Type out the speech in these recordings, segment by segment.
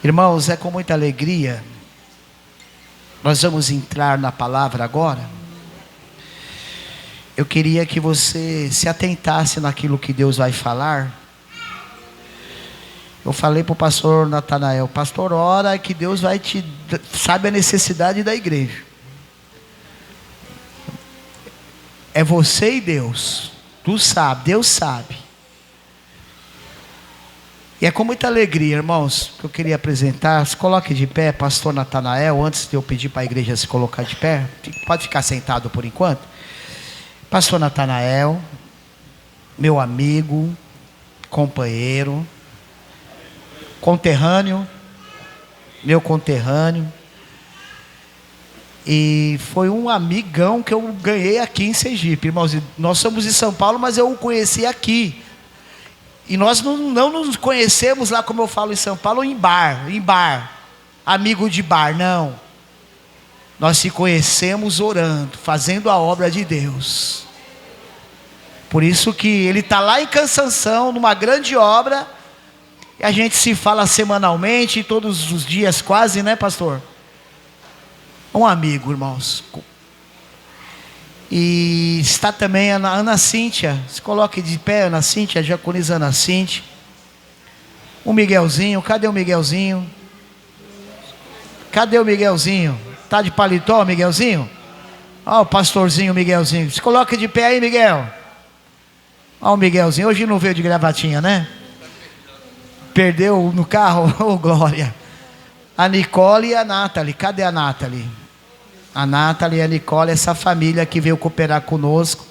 Irmãos, é com muita alegria. Nós vamos entrar na palavra agora. Eu queria que você se atentasse naquilo que Deus vai falar. Eu falei para o pastor Natanael: pastor, ora que Deus vai te... sabe a necessidade da igreja. É você e Deus. Tu sabe, Deus sabe. E é com muita alegria, irmãos, que eu queria apresentar. Se coloque de pé, pastor Natanael, antes de eu pedir para a igreja se colocar de pé. Pode ficar sentado por enquanto. Pastor Natanael, meu amigo, companheiro, conterrâneo, meu conterrâneo. E foi um amigão que eu ganhei aqui em Sergipe, irmãos. Nós somos de São Paulo, mas eu o conheci aqui. E nós não nos conhecemos lá, como eu falo em São Paulo, em bar, amigo de bar, não. Nós se conhecemos orando, fazendo a obra de Deus. Por isso que ele está lá em Cansanção, numa grande obra, e a gente se fala semanalmente, todos os dias quase, né, pastor? Um amigo, irmãos. E está também a Ana Cíntia. Se coloque de pé, Ana Cíntia, a diaconisa Ana Cíntia. O Miguelzinho, cadê o Miguelzinho? Cadê o Miguelzinho? Está de paletó, Miguelzinho? Ó, o pastorzinho Miguelzinho. Se coloque de pé aí, Miguel. Ó, o Miguelzinho. Hoje não veio de gravatinha, né? Perdeu no carro, ô glória. A Nicole e a Nathalie. Cadê a Nathalie? A Nathalie e a Nicole, essa família que veio cooperar conosco,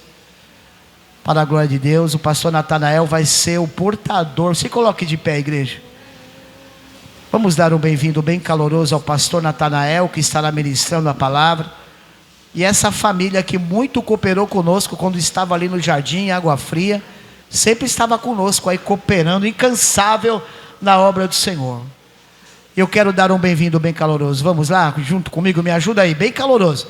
para a glória de Deus. O pastor Natanael vai ser o portador. Se coloque de pé, igreja. Vamos dar um bem-vindo bem caloroso ao pastor Natanael, que estará ministrando a palavra. E essa família que muito cooperou conosco quando estava ali no jardim, em Água Fria, sempre estava conosco aí cooperando, incansável na obra do Senhor. Eu quero dar um bem-vindo bem caloroso. Vamos lá, junto comigo, me ajuda aí, bem caloroso.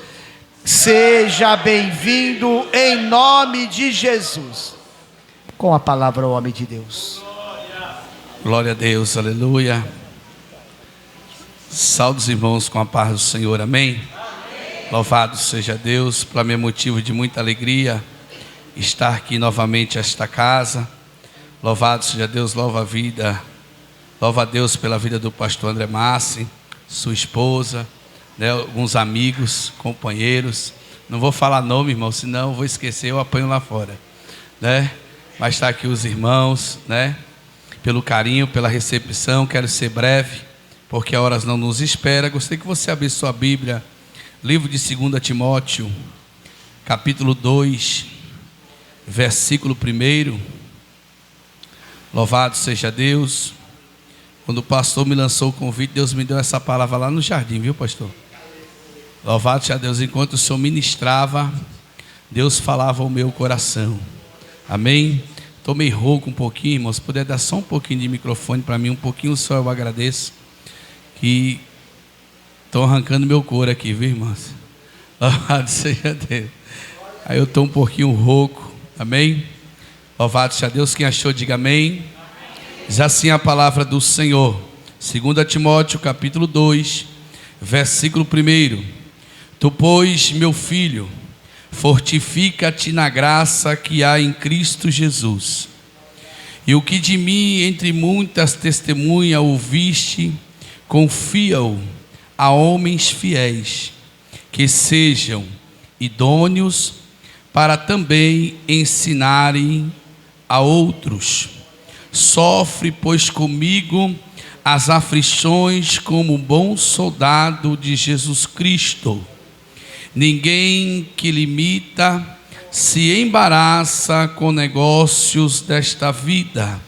Seja bem-vindo em nome de Jesus. Com a palavra, o homem de Deus. Glória a Deus, aleluia. Saúde os irmãos com a paz do Senhor, amém? Louvado seja Deus, para mim é motivo de muita alegria estar aqui novamente nesta casa. Louvado seja Deus, louva a vida. Louva a Deus pela vida do pastor André Massi, sua esposa, né, alguns amigos, companheiros. Não vou falar nome, irmão, senão eu vou esquecer, eu apanho lá fora, né? Mas está aqui os irmãos, né? Pelo carinho, pela recepção. Quero ser breve, porque a horas não nos espera. Gostaria que você abrisse sua Bíblia, livro de 2 Timóteo, capítulo 2, versículo 1. Louvado seja Deus. Quando o pastor me lançou o convite, Deus me deu essa palavra lá no jardim, viu, pastor? Louvado seja Deus. Enquanto o senhor ministrava, Deus falava ao meu coração. Amém? Estou meio rouco um pouquinho, irmão. Se puder dar só um pouquinho de microfone para mim, um pouquinho só, eu agradeço. Que estão arrancando meu couro aqui, viu, irmãos? Louvado seja Deus. Aí eu estou um pouquinho rouco. Amém? Louvado seja Deus. Quem achou, diga amém. Diz assim a palavra do Senhor, 2 Timóteo capítulo 2, versículo 1. Tu, pois, meu filho, fortifica-te na graça que há em Cristo Jesus. E o que de mim, entre muitas testemunhas, ouviste, confia-o a homens fiéis, que sejam idôneos para também ensinarem a outros. Sofre, pois, comigo as aflições como bom soldado de Jesus Cristo. Ninguém que limita se embaraça com negócios desta vida,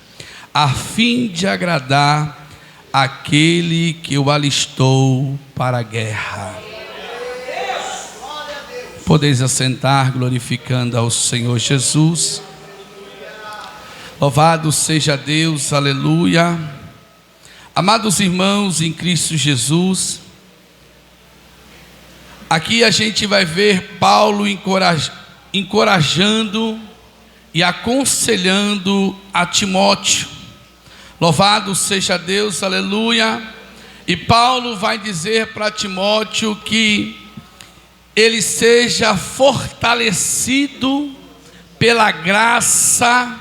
a fim de agradar aquele que o alistou para a guerra. Podeis assentar, glorificando ao Senhor Jesus. Louvado seja Deus, aleluia. Amados irmãos em Cristo Jesus, aqui a gente vai ver Paulo encorajando e aconselhando a Timóteo. Louvado seja Deus, aleluia. E Paulo vai dizer para Timóteo que ele seja fortalecido pela graça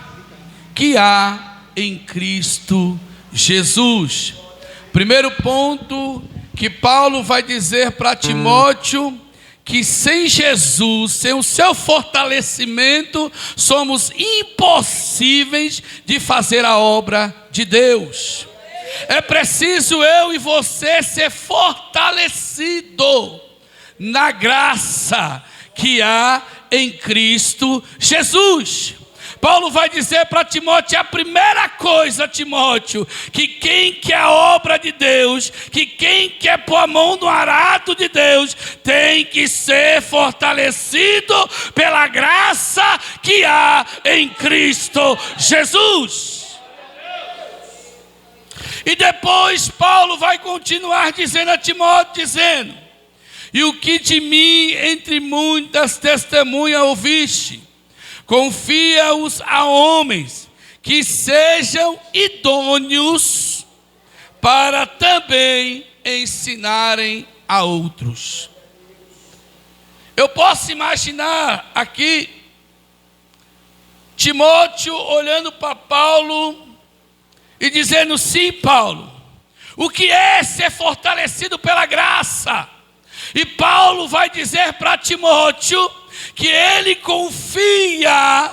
que há em Cristo Jesus. Primeiro ponto que Paulo vai dizer para Timóteo, que sem Jesus, sem o seu fortalecimento, somos impossíveis de fazer a obra de Deus. É preciso eu e você ser fortalecido na graça que há em Cristo Jesus. Paulo vai dizer para Timóteo, a primeira coisa, Timóteo, que quem quer a obra de Deus, que quem quer pôr a mão no arado de Deus, tem que ser fortalecido pela graça que há em Cristo Jesus. E depois Paulo vai continuar dizendo a Timóteo, dizendo: e o que de mim entre muitas testemunhas ouviste, confia-os a homens que sejam idôneos para também ensinarem a outros. Eu posso imaginar aqui Timóteo olhando para Paulo e dizendo: sim, Paulo, o que é ser fortalecido pela graça? E Paulo vai dizer para Timóteo que ele confia,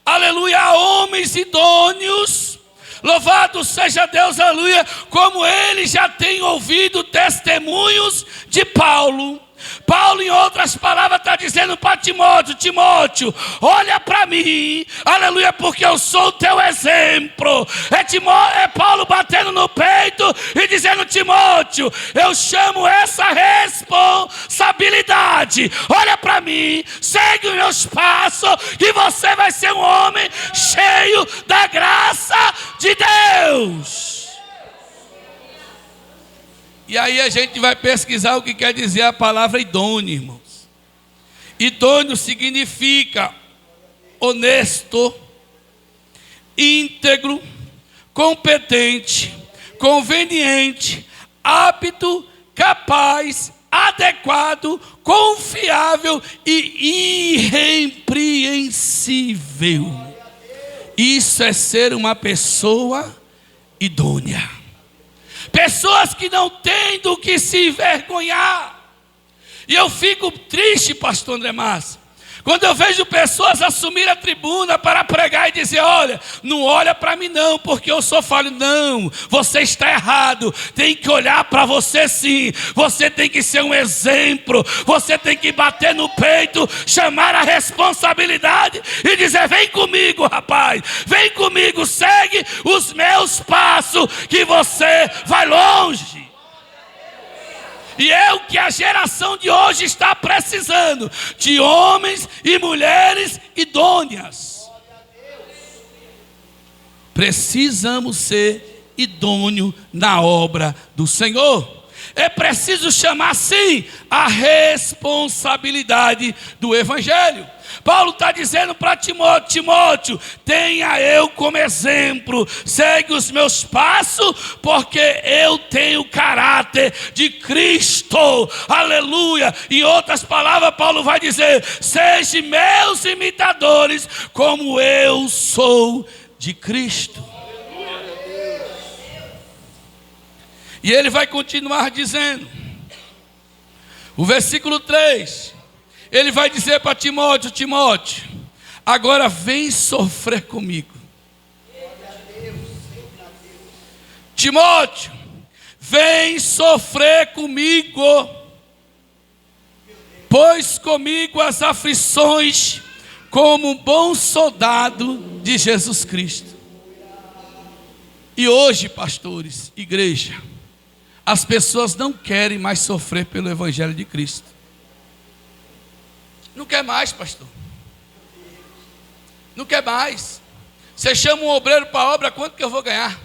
aleluia, a homens idôneos. Louvado seja Deus, aleluia, como ele já tem ouvido testemunhos de Paulo. Paulo, em outras palavras, está dizendo para Timóteo: Timóteo, olha para mim, aleluia, porque eu sou o teu exemplo. É Paulo batendo no peito e dizendo: Timóteo, eu chamo essa responsabilidade. Olha para mim, segue os meus passos, e você vai ser um homem cheio da graça de Deus. E aí a gente vai pesquisar o que quer dizer a palavra idôneo, irmãos. Idôneo significa honesto, íntegro, competente, conveniente, apto, capaz, adequado, confiável e irrepreensível. Isso é ser uma pessoa idônea. Pessoas que não têm do que se envergonhar. E eu fico triste, pastor André Márcio, quando eu vejo pessoas assumir a tribuna para pregar e dizer: olha, não olha para mim não, porque eu sou falho. Não, você está errado. Tem que olhar para você sim. Você tem que ser um exemplo. Você tem que bater no peito, chamar a responsabilidade e dizer: vem comigo, rapaz, vem comigo, segue os meus passos, que você vai longe. E é o que a geração de hoje está precisando, de homens e mulheres idôneas. Precisamos ser idôneos na obra do Senhor. É preciso chamar sim a responsabilidade do Evangelho. Paulo está dizendo para Timóteo: Timóteo, tenha eu como exemplo, segue os meus passos, porque eu tenho o caráter de Cristo, aleluia. Em outras palavras, Paulo vai dizer: sejam meus imitadores, como eu sou de Cristo. E ele vai continuar dizendo, o versículo 3, ele vai dizer para Timóteo: Timóteo, agora vem sofrer comigo. Timóteo, vem sofrer comigo, pois comigo as aflições, como um bom soldado de Jesus Cristo. E hoje, pastores, igreja, as pessoas não querem mais sofrer pelo Evangelho de Cristo. Não quer mais, pastor. Não quer mais. Você chama um obreiro para a obra, quanto que eu vou ganhar?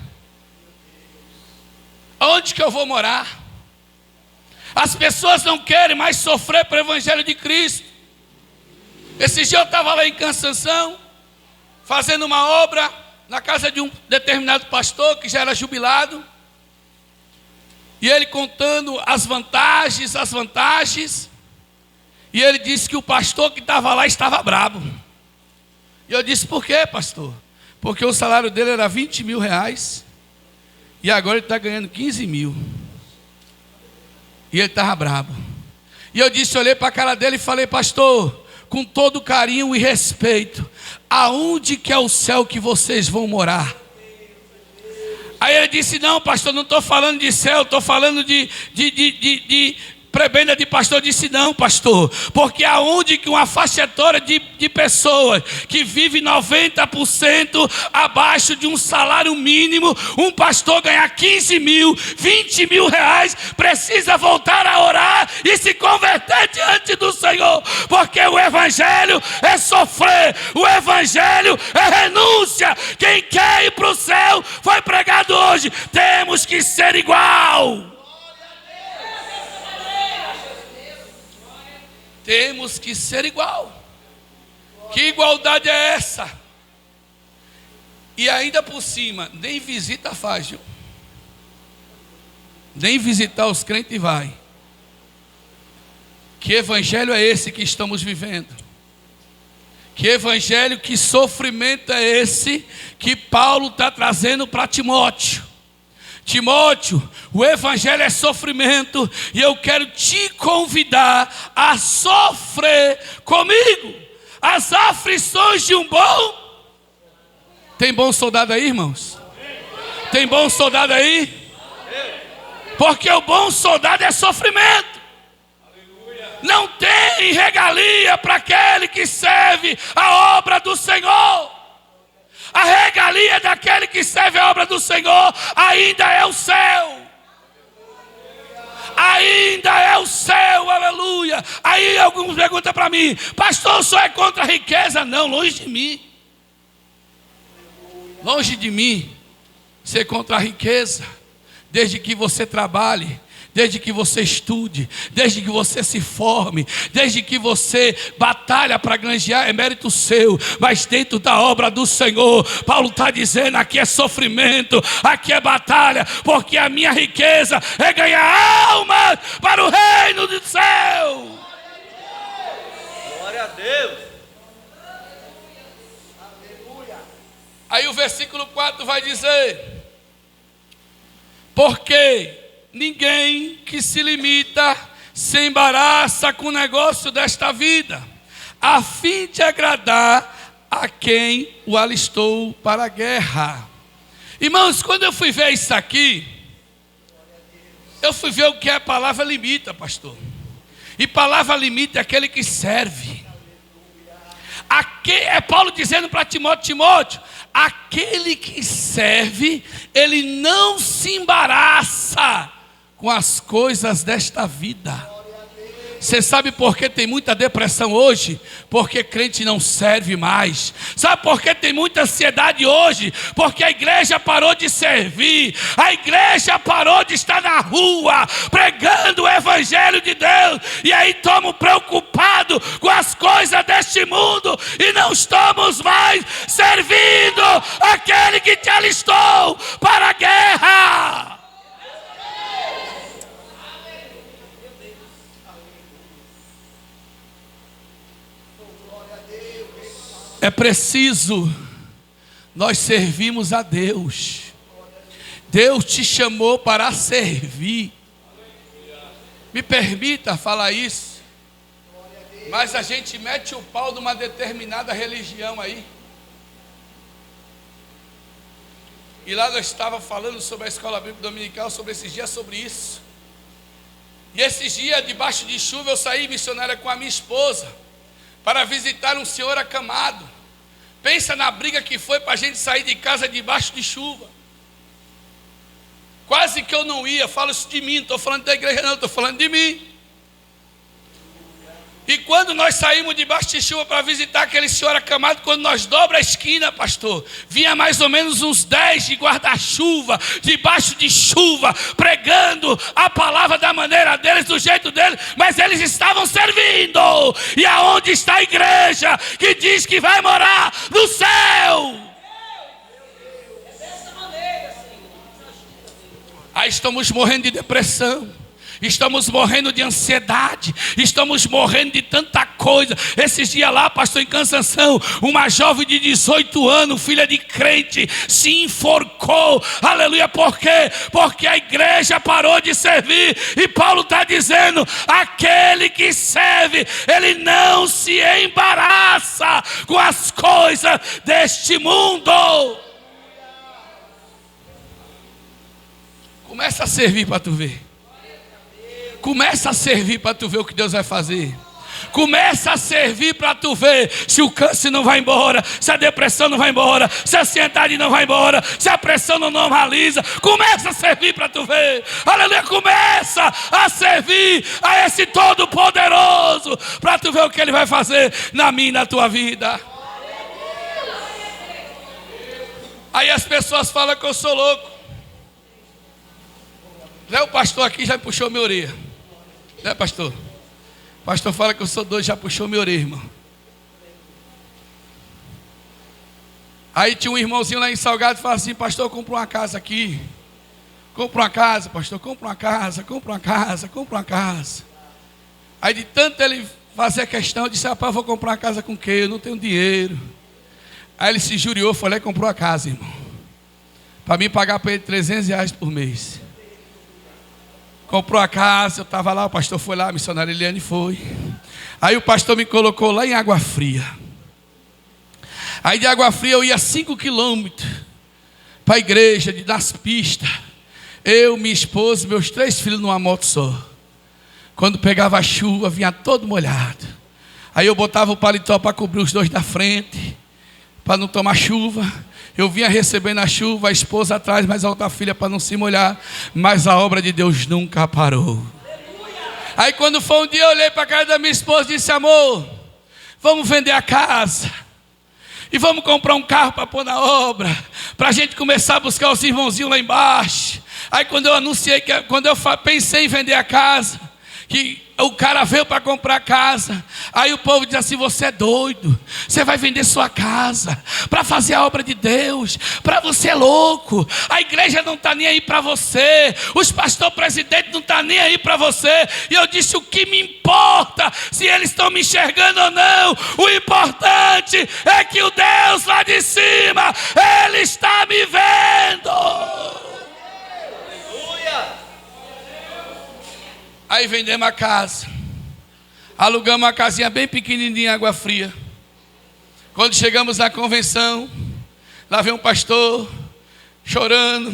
Aonde que eu vou morar? As pessoas não querem mais sofrer pelo Evangelho de Cristo. Esse dia eu estava lá em Cansanção, fazendo uma obra na casa de um determinado pastor que já era jubilado. E ele contando as vantagens. E ele disse que o pastor que estava lá estava brabo. E eu disse, por quê, pastor? Porque o salário dele era 20 mil reais. E agora ele está ganhando 15 mil. E ele estava brabo. E eu disse, olhei para a cara dele e falei, pastor, com todo carinho e respeito, aonde que é o céu que vocês vão morar? Aí ele disse, não, pastor, não estou falando de céu, estou falando de prebenda de pastor. Disse, não, pastor, porque aonde que uma faixa etária de pessoas que vive 90% abaixo de um salário mínimo, um pastor ganhar 15 mil, 20 mil reais, precisa voltar a orar e se converter diante do Senhor, porque o evangelho é sofrer, o evangelho é renúncia. Quem quer ir para o céu, foi pregado hoje, temos que ser igual. Temos que ser igual. Que igualdade é essa? E ainda por cima, nem visita faz, viu? Nem visitar os crentes vai. Que evangelho é esse que estamos vivendo? Que evangelho, que sofrimento é esse que Paulo está trazendo para Timóteo? Timóteo, o evangelho é sofrimento, e eu quero te convidar a sofrer comigo as aflições de um bom. Tem bom soldado aí, irmãos? Tem bom soldado aí? Porque o bom soldado é sofrimento. Não tem regalia para aquele que serve a obra do Senhor. A regalia daquele que serve a obra do Senhor ainda é o céu. Ainda é o céu, aleluia. Aí alguns perguntam para mim, pastor, o senhor é contra a riqueza? Não, longe de mim. Longe de mim ser contra a riqueza. Desde que você trabalhe, desde que você estude, desde que você se forme, desde que você batalha para ganhar, é mérito seu, mas dentro da obra do Senhor, Paulo está dizendo, aqui é sofrimento, aqui é batalha, porque a minha riqueza é ganhar almas para o reino do céu. Glória a Deus. Aí o versículo 4 vai dizer, porque ninguém que se limita se embaraça com o negócio desta vida, a fim de agradar a quem o alistou para a guerra. Irmãos, quando eu fui ver isso aqui, eu fui ver o que é a palavra limita, pastor. E palavra limita é aquele que serve. É Paulo dizendo para Timóteo, Timóteo, aquele que serve, ele não se embaraça com as coisas desta vida. Você sabe por que tem muita depressão hoje? Porque crente não serve mais. Sabe por que tem muita ansiedade hoje? Porque a igreja parou de servir. A igreja parou de estar na rua pregando o evangelho de Deus. E aí estamos preocupados com as coisas deste mundo e não estamos mais servindo aquele que te alistou para a guerra. É preciso nós servirmos a Deus. Deus te chamou para servir. Me permita falar isso, mas a gente mete o pau numa determinada religião aí. E lá nós estávamos falando sobre a escola bíblica dominical, sobre esses dias, sobre isso. E esses dias, debaixo de chuva, eu saí missionária com a minha esposa para visitar um senhor acamado. Pensa na briga que foi para a gente sair de casa debaixo de chuva. Quase que eu não ia, falo isso de mim, não estou falando da igreja não, estou falando de mim. E quando nós saímos debaixo de chuva para visitar aquele senhor acamado, quando nós dobra a esquina, pastor, vinha mais ou menos uns 10 de guarda-chuva, debaixo de chuva, pregando a palavra da maneira deles, do jeito deles, mas eles estavam servindo. E aonde está a igreja que diz que vai morar no céu? Aí estamos morrendo de depressão, estamos morrendo de ansiedade, estamos morrendo de tanta coisa. Esses dias lá, pastor, em Cansanção, uma jovem de 18 anos, filha de crente, se enforcou. Aleluia, por quê? Porque a igreja parou de servir. E Paulo está dizendo: aquele que serve, ele não se embaraça com as coisas deste mundo. Começa a servir para tu ver. Começa a servir para tu ver o que Deus vai fazer. Começa a servir para tu ver se o câncer não vai embora, se a depressão não vai embora, se a ansiedade não vai embora, se a pressão não normaliza. Começa a servir para tu ver. Aleluia, começa a servir a esse Todo-Poderoso para tu ver o que Ele vai fazer na minha e na tua vida. Aí as pessoas falam que eu sou louco. O pastor aqui já puxou minha orelha. Né, pastor? O pastor fala que eu sou doido, já puxou minha orelha, irmão. Aí tinha um irmãozinho lá em Salgado que fala assim: pastor, compra uma casa aqui. Compra uma casa, pastor, compra uma casa, compra uma casa, compra uma casa. Aí de tanto ele fazer questão, eu disse: rapaz, eu vou comprar uma casa com o quê? Eu não tenho dinheiro. Aí ele se juriou, falei, comprou a casa, irmão, para mim pagar para ele R$300 por mês. Comprou a casa, eu estava lá, o pastor foi lá, a missionária Eliane foi. Aí o pastor me colocou lá em Água Fria. Aí de Água Fria eu ia 5 quilômetros para a igreja, das pistas. Eu, minha esposa e meus 3 filhos numa moto só. Quando pegava a chuva, vinha todo molhado. Aí eu botava o paletó para cobrir os 2 da frente, para não tomar chuva. Eu vinha recebendo a chuva, a esposa atrás, mas a outra filha para não se molhar. Mas a obra de Deus nunca parou. Aí quando foi um dia, eu olhei para a casa da minha esposa e disse: amor, vamos vender a casa e vamos comprar um carro para pôr na obra, para a gente começar a buscar os irmãozinhos lá embaixo. Aí quando eu anunciei, quando eu pensei em vender a casa, que o cara veio para comprar a casa, aí o povo diz assim: você é doido, você vai vender sua casa para fazer a obra de Deus, para você é louco, a igreja não está nem aí para você, os pastores presidentes não estão nem aí para você. E eu disse: o que me importa se eles estão me enxergando ou não? O importante é que o Deus lá de cima, Ele está me vendo. Aí vendemos a casa, alugamos uma casinha bem pequenininha em Água Fria. Quando chegamos na convenção, lá vem um pastor chorando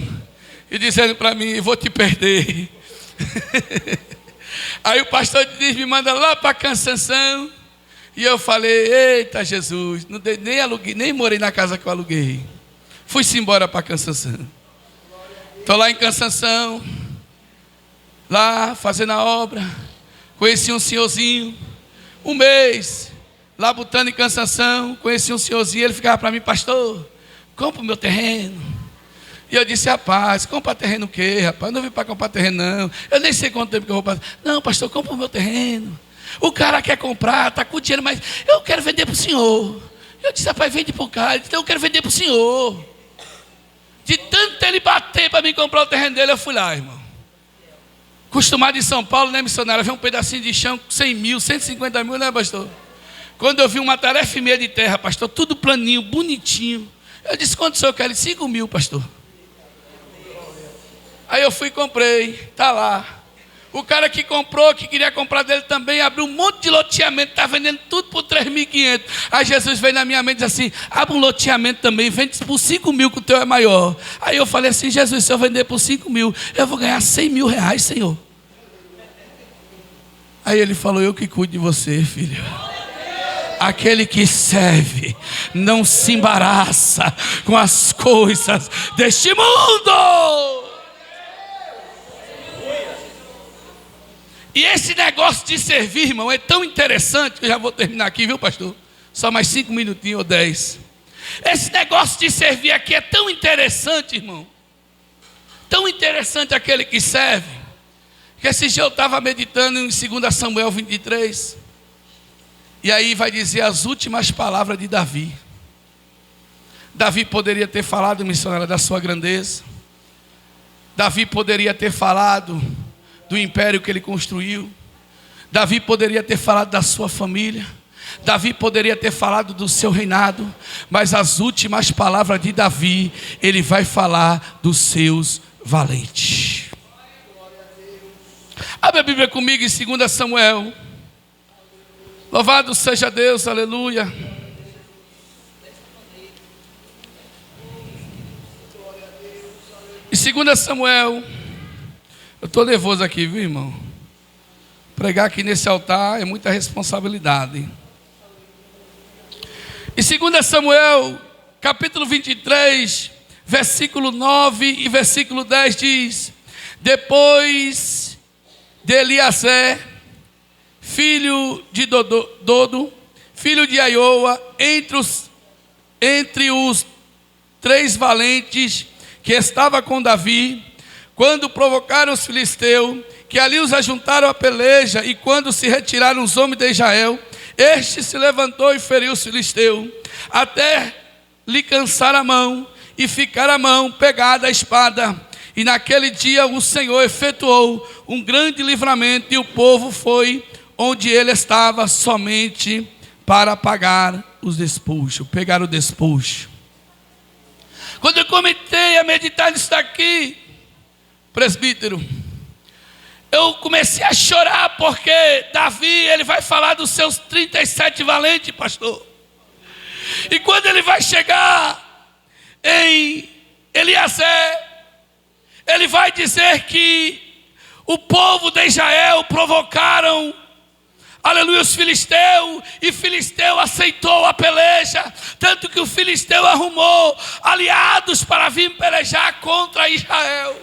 e dizendo para mim: vou te perder. Aí o pastor diz: me manda lá para Cansanção. E eu falei: eita Jesus, não dei, nem aluguei, nem morei na casa que eu aluguei. Fui-se embora para Cansanção. Estou lá em Cansanção, lá fazendo a obra. Conheci um senhorzinho, um mês, lá botando em Cansanção. Conheci um senhorzinho, ele ficava para mim: pastor, compra o meu terreno. E eu disse: rapaz, compra terreno o quê, rapaz? Não vim para comprar terreno não, eu nem sei quanto tempo que eu vou passar. Não, pastor, compra o meu terreno. O cara quer comprar, está com dinheiro, mas eu quero vender para o senhor. Eu disse: rapaz, vende para o cara. Ele disse: eu quero vender para o senhor. De tanto ele bater para mim comprar o terreno dele, eu fui lá, irmão. Acostumado em São Paulo, né, missionário? Ver um pedacinho de chão, 100 mil, 150 mil, né, pastor? Quando eu vi uma tarefa e meia de terra, pastor, tudo planinho, bonitinho, eu disse: quanto o senhor quer? Ele: 5 mil, pastor. Aí eu fui e comprei, tá lá. O cara que comprou, que queria comprar dele também, abriu um monte de loteamento, está vendendo tudo por 3.500. Aí Jesus veio na minha mente e disse assim: abre um loteamento também, vende por 5 mil, que o teu é maior. Aí eu falei assim: Jesus, se eu vender por 5 mil, eu vou ganhar 100 mil reais, Senhor. Aí ele falou: eu que cuido de você, filho. Aquele que serve não se embaraça com as coisas deste mundo. E esse negócio de servir, irmão, é tão interessante, que eu já vou terminar aqui, viu, pastor? Só mais 5 minutinhos ou 10. Esse negócio de servir aqui é tão interessante, irmão. Tão interessante aquele que serve, que esse dia eu estava meditando em 2 Samuel 23. E aí vai dizer as últimas palavras de Davi. Davi poderia ter falado, missionária, da sua grandeza. Davi poderia ter falado do império que ele construiu. Davi poderia ter falado da sua família. Davi poderia ter falado do seu reinado. Mas as últimas palavras de Davi, ele vai falar dos seus valentes. Abre a Bíblia comigo em 2 Samuel. Louvado seja Deus, aleluia. Em 2 Samuel, eu estou nervoso aqui, viu, irmão? Pregar aqui nesse altar é muita responsabilidade. Em 2 Samuel, capítulo 23, versículo 9 e versículo 10 diz: depois de Eliasé, filho de Dodo, filho de Aioa, entre os 3 valentes que estava com Davi, quando provocaram os filisteus, que ali os ajuntaram à peleja, e quando se retiraram os homens de Israel, este se levantou e feriu os filisteus, até lhe cansar a mão, e ficar a mão pegada à espada. E naquele dia o Senhor efetuou um grande livramento, e o povo foi onde ele estava somente para pagar os despojos, pegar o despojo. Quando eu comecei a meditar nisso daqui, presbítero, eu comecei a chorar, porque Davi, ele vai falar dos seus 37 valentes, pastor. E quando ele vai chegar em Eliasé, ele vai dizer que o povo de Israel provocaram, aleluia, os filisteus, e Filisteu aceitou a peleja, tanto que o filisteu arrumou aliados para vir pelejar contra Israel.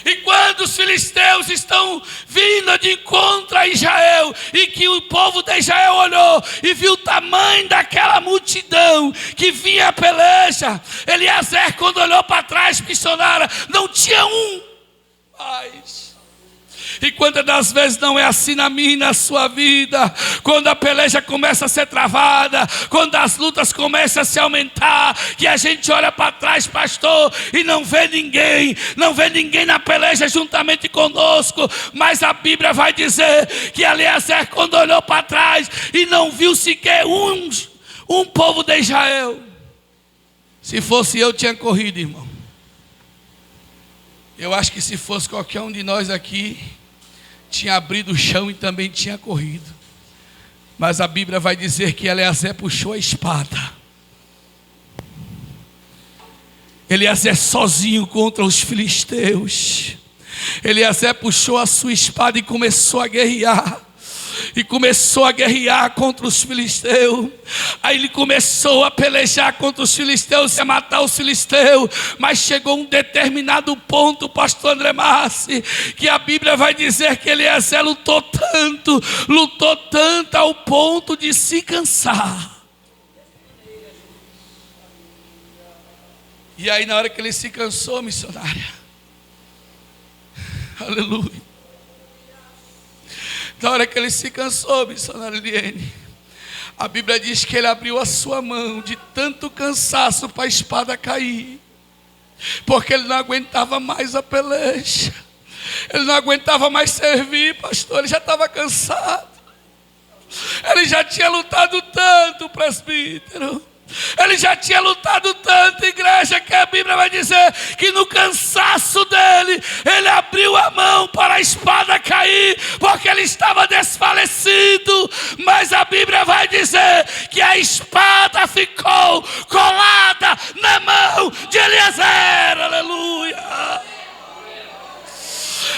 E quando os filisteus estão vindo de encontro a Israel, e que o povo de Israel olhou e viu o tamanho daquela multidão que vinha a peleja, Eliasé, quando olhou para trás, missionária, não tinha um mais. E quantas das vezes não é assim na minha e na sua vida? Quando a peleja começa a ser travada, quando as lutas começam a se aumentar, que a gente olha para trás, pastor, e não vê ninguém na peleja juntamente conosco. Mas a Bíblia vai dizer que Eliasé, quando olhou para trás e não viu sequer um povo de Israel, se fosse eu, tinha corrido, irmão. Eu acho que se fosse qualquer um de nós aqui, tinha abrido o chão e também tinha corrido. Mas a Bíblia vai dizer que Eliasé puxou a espada. Eliasé sozinho contra os filisteus. Eliasé puxou a sua espada e começou a guerrear. E começou a guerrear contra os filisteus. Aí ele começou a pelejar contra os filisteus, a matar os filisteus. Mas chegou um determinado ponto, pastor André Massi, que a Bíblia vai dizer que Eliasé lutou tanto ao ponto de se cansar. E aí na hora que ele se cansou, missionária, aleluia, na hora que ele se cansou, missionário Eliene, a Bíblia diz que ele abriu a sua mão de tanto cansaço para a espada cair, porque ele não aguentava mais a peleja, ele não aguentava mais servir, pastor, ele já estava cansado, ele já tinha lutado tanto, presbítero. Ele já tinha lutado tanto, igreja, que a Bíblia vai dizer que no cansaço dele, ele abriu a mão para a espada cair, porque ele estava desfalecido. Mas a Bíblia vai dizer que a espada ficou colada na mão de Eliasé, aleluia.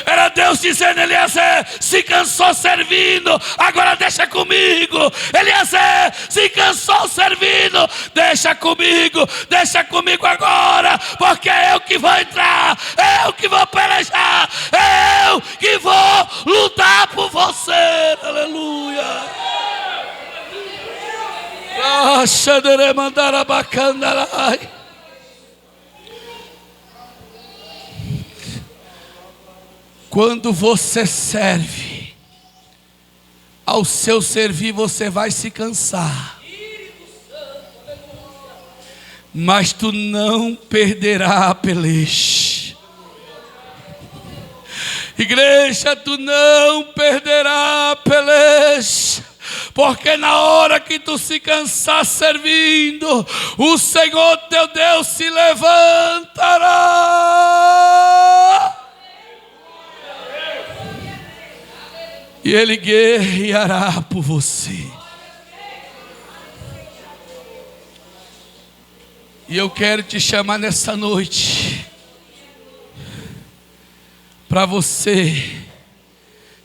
Era Deus dizendo: Eliasé, se cansou servindo, agora deixa comigo. Eliasé, se cansou servindo, deixa comigo agora, porque é eu que vou entrar, é eu que vou pelejar, é eu que vou lutar por você, aleluia. Quando você serve, ao seu servir você vai se cansar. mas tu não perderás a peleja. Igreja, tu não perderás a peleja, porque na hora que tu se cansar servindo, o Senhor teu Deus se levantará e Ele guerreará por você. E eu quero te chamar nessa noite para você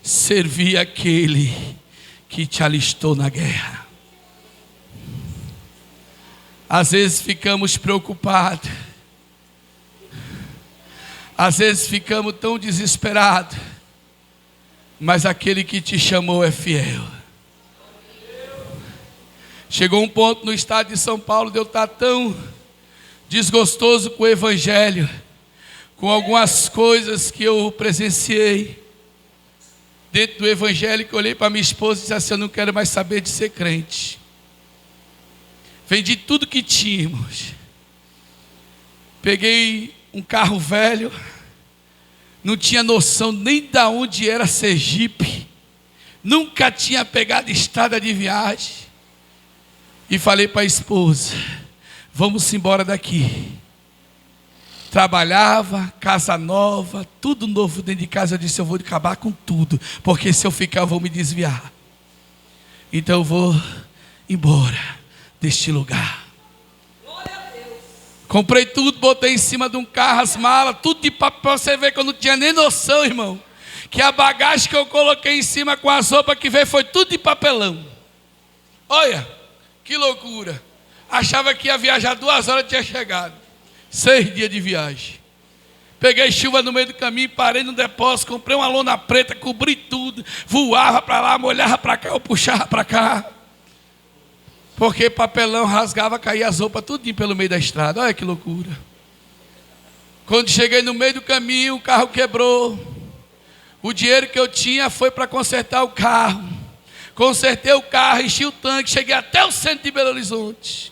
servir aquele que te alistou na guerra. Às vezes ficamos preocupados, às vezes ficamos tão desesperados, mas aquele que te chamou é fiel. Chegou um ponto no estado de São Paulo de eu estar tão desgostoso com o evangelho, com algumas coisas que eu presenciei dentro do evangelho, que eu olhei para minha esposa e disse assim: eu não quero mais saber de ser crente. Vendi tudo que tínhamos, peguei um carro velho, não tinha noção nem de onde era Sergipe, nunca tinha pegado estrada de viagem, e falei para a esposa: vamos embora daqui. Trabalhava, casa nova, tudo novo dentro de casa. Eu disse: eu vou acabar com tudo, porque se eu ficar eu vou me desviar. Então eu vou embora deste lugar. Comprei tudo, botei em cima de um carro, as malas, tudo de papel. Você vê que eu não tinha nem noção, irmão, que a bagagem que eu coloquei em cima com as roupas que veio foi tudo de papelão. Olha, que loucura. Achava que ia viajar 2 horas, tinha chegado. 6 dias de viagem. Peguei chuva no meio do caminho, parei no depósito, comprei uma lona preta, cobri tudo, voava para lá, molhava para cá, eu puxava para cá, porque papelão rasgava, caía as roupas tudinho pelo meio da estrada. Olha que loucura. Quando cheguei no meio do caminho, o carro quebrou. O dinheiro que eu tinha foi para consertar o carro. Consertei o carro, enchi o tanque, cheguei até o centro de Belo Horizonte.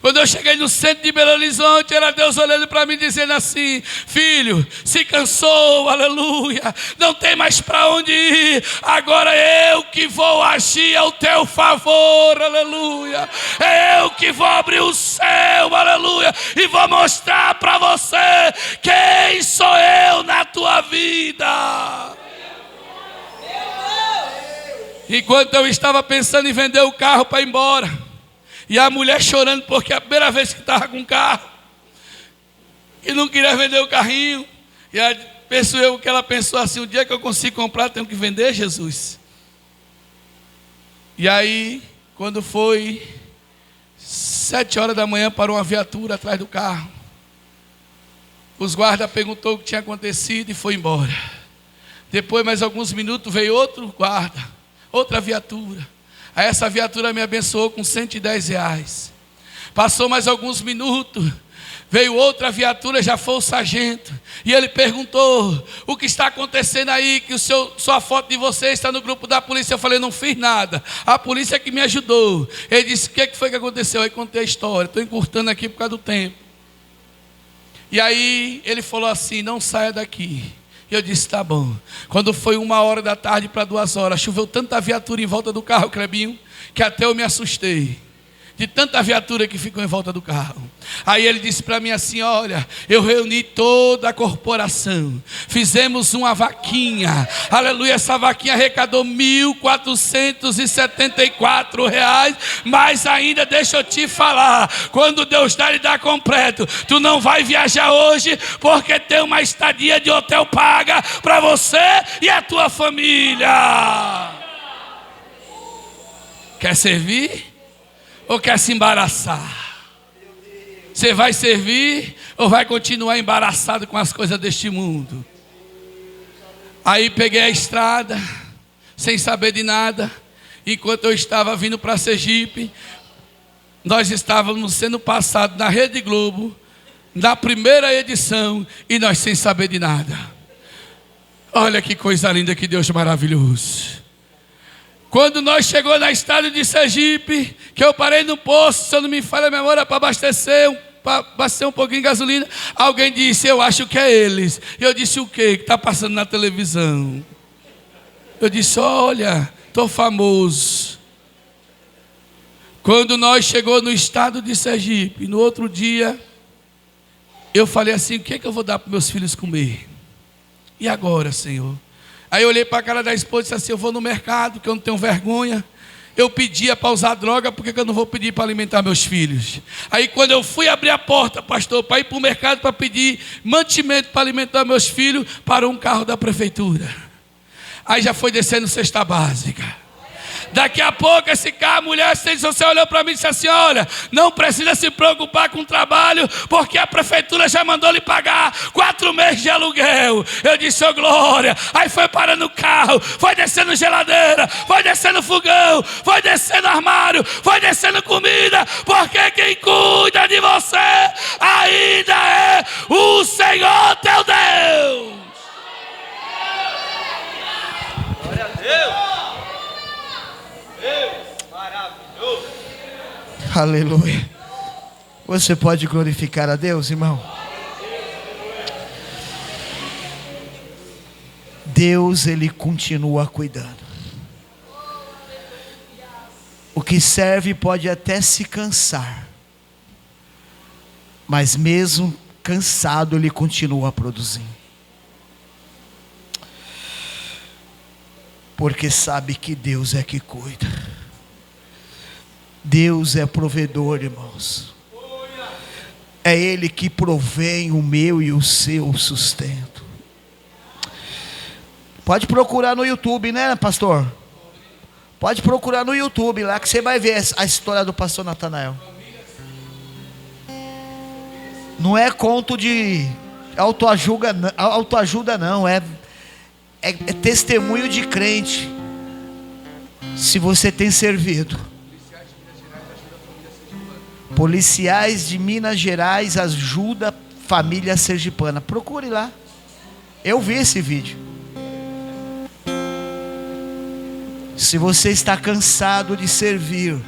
Quando eu cheguei no centro de Belo Horizonte, era Deus olhando para mim, dizendo assim: filho, se cansou, aleluia, não tem mais para onde ir, agora é eu que vou agir ao teu favor, aleluia, é eu que vou abrir o céu, aleluia, e vou mostrar para você quem sou eu na tua vida. Enquanto eu estava pensando em vender o carro para ir embora, e a mulher chorando porque é a primeira vez que estava com o carro e não queria vender o carrinho. E aí, penso eu que ela pensou assim: o dia que eu consigo comprar, tenho que vender, Jesus. E aí, quando foi 7 horas da manhã, parou uma viatura atrás do carro. Os guardas perguntou o que tinha acontecido e foi embora. Depois, mais alguns minutos, veio outro guarda, outra viatura. Aí essa viatura me abençoou com R$110. Passou mais alguns minutos, veio outra viatura, já foi o sargento. E ele perguntou: o que está acontecendo aí, que sua foto de você está no grupo da polícia? Eu falei: não fiz nada, a polícia que me ajudou. Ele disse: o que foi que aconteceu? Aí contei a história, estou encurtando aqui por causa do tempo. E aí ele falou assim: não saia daqui. E eu disse: tá bom. Quando foi 1h da tarde para 2 horas, choveu tanta viatura em volta do carro, Clebinho, que até eu me assustei de tanta viatura que ficou em volta do carro. Aí ele disse para mim assim: olha, eu reuni toda a corporação, fizemos uma vaquinha, aleluia, essa vaquinha arrecadou R$1.474, mas ainda deixa eu te falar, quando Deus dá, Ele dá completo. Tu não vai viajar hoje, porque tem uma estadia de hotel paga para você e a tua família. Quer servir? Ou quer se embaraçar? Você vai servir ou vai continuar embaraçado com as coisas deste mundo? Aí peguei a estrada, sem saber de nada. Enquanto eu estava vindo para Sergipe, nós estávamos sendo passados na Rede Globo, na primeira edição, e nós sem saber de nada. Olha que coisa linda, que Deus maravilhoso. Quando nós chegamos na estrada de Sergipe, que eu parei no posto, se eu não me falha a memória, para abastecer para abastecer um pouquinho de gasolina. Alguém disse, eu acho que é eles. E eu disse, o quê? Que está passando na televisão. Eu disse, olha, estou famoso. Quando nós chegou no estado de Sergipe, no outro dia, eu falei assim, o que é que eu vou dar para meus filhos comer? E agora, Senhor? Aí eu olhei para a cara da esposa e disse assim, eu vou no mercado, que eu não tenho vergonha. Eu pedia para usar droga, por que eu não vou pedir para alimentar meus filhos? Aí quando eu fui abrir a porta, pastor, para ir para o mercado para pedir mantimento para alimentar meus filhos, parou um carro da prefeitura. Aí já foi descendo cesta básica. Daqui a pouco esse carro, a mulher, você olhou para mim e disse assim, olha, não precisa se preocupar com o trabalho, porque a prefeitura já mandou lhe pagar 4 meses de aluguel. Eu disse, ô glória. Aí foi parando o carro, foi descendo geladeira, foi descendo fogão, foi descendo armário, foi descendo comida, porque quem cuida de você ainda é o Senhor teu Deus. Glória a Deus. Maravilhoso. Aleluia. Você pode glorificar a Deus, irmão? Deus, Ele continua cuidando. O que serve pode até se cansar, mas mesmo cansado, Ele continua produzindo. Porque sabe que Deus é que cuida. Deus é provedor, irmãos. É Ele que provém o meu e o seu sustento. Pode procurar no YouTube, né, pastor? Pode procurar no YouTube lá que você vai ver a história do pastor Natanael. Não é conto de autoajuda não, é testemunho de crente. Se você tem servido. Policiais de Minas Gerais ajuda a família sergipana. Procure lá. Eu vi esse vídeo. Se você está cansado de servir,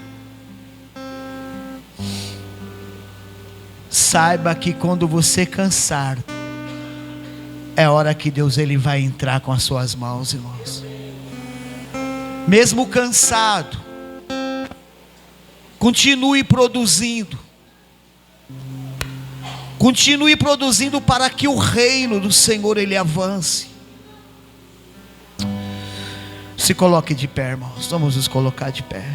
saiba que quando você cansar, é hora que Deus ele vai entrar com as suas mãos, irmãos. Mesmo cansado, continue produzindo. Continue produzindo para que o reino do Senhor ele avance. Se coloque de pé, irmãos. Vamos nos colocar de pé.